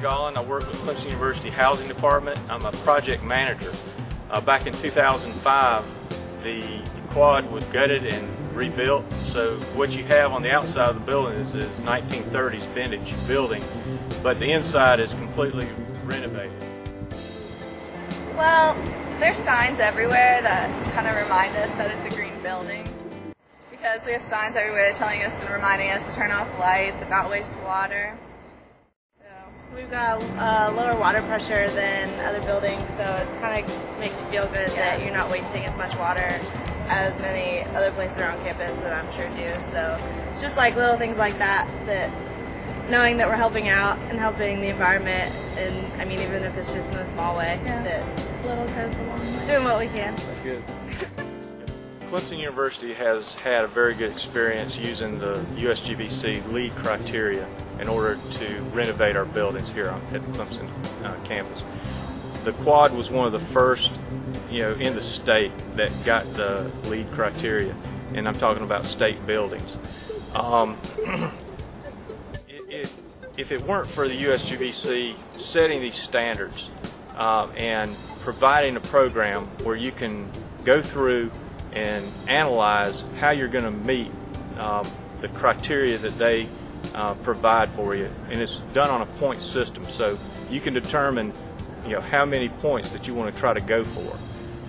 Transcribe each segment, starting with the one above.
Garland. I work with Clemson University Housing Department. I'm a project manager. Back in 2005, the quad was gutted and rebuilt. So what you have on the outside of the building is 1930s vintage building, but the inside is completely renovated. Well, there's signs everywhere that kind of remind us that it's a green building, because we have signs everywhere telling us and reminding us to turn off lights and not waste water. We've got lower water pressure than other buildings, so it kind of makes you feel good that you're not wasting as much water as many other places around campus that I'm sure do. So it's just like little things like that, that knowing that we're helping out and helping the environment, and I mean even if it's just in a small way, that little goes a long way. Doing what we can. That's good. Clemson University has had a very good experience using the USGBC LEED criteria in order to renovate our buildings here at the Clemson campus. The quad was one of the first, in the state that got the LEED criteria, and I'm talking about state buildings. If it weren't for the USGBC setting these standards and providing a program where you can go through and analyze how you're going to meet the criteria that they provide for you, and it's done on a point system, so you can determine how many points that you want to try to go for.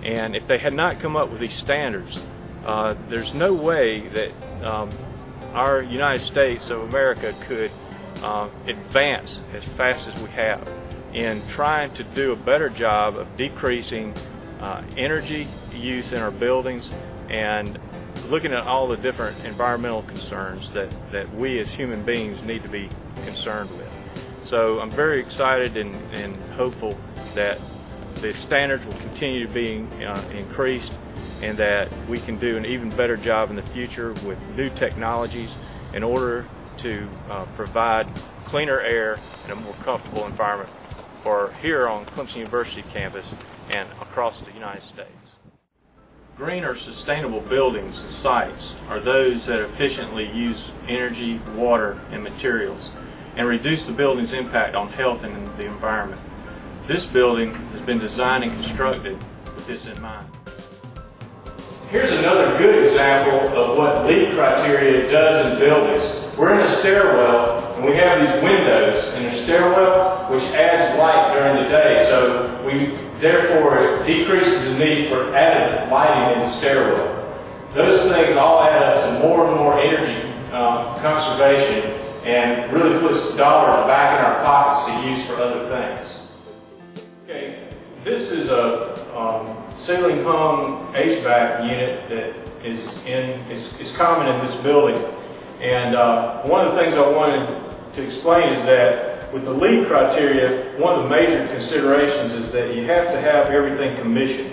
And if they had not come up with these standards, there's no way that our United States of America could advance as fast as we have in trying to do a better job of decreasing energy use in our buildings and looking at all the different environmental concerns that we as human beings need to be concerned with. So I'm very excited and hopeful that the standards will continue to be increased, and that we can do an even better job in the future with new technologies in order to provide cleaner air and a more comfortable environment for here on Clemson University campus and across the United States. Green or sustainable buildings and sites are those that efficiently use energy, water, and materials and reduce the building's impact on health and the environment. This building has been designed and constructed with this in mind. Here's another good example of what LEED criteria does in buildings. We're in a stairwell and we have these windows in the stairwell which adds light during the day, so therefore it decreases the need for added lighting in the stairwell. Those things all add up to more and more energy conservation and really puts dollars back in our pockets to use for other things. Okay, this is a ceiling hung HVAC unit that is common in this building. And one of the things I wanted to explain is that with the LEED criteria, one of the major considerations is that you have to have everything commissioned.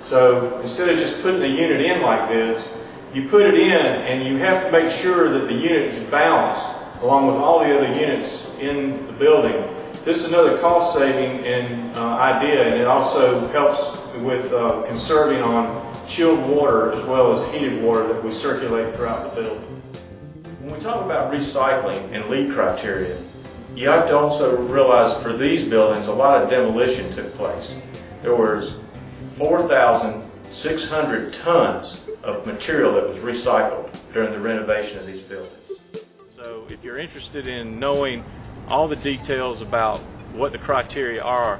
So instead of just putting a unit in like this, you put it in and you have to make sure that the unit is balanced along with all the other units in the building. This is another cost saving idea, and it also helps with conserving on chilled water as well as heated water that we circulate throughout the building. When we talk about recycling and LEED criteria, you have to also realize for these buildings a lot of demolition took place. There was 4,600 tons of material that was recycled during the renovation of these buildings. So if you're interested in knowing all the details about what the criteria are,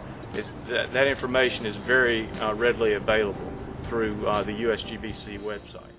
that information is very readily available through the USGBC website.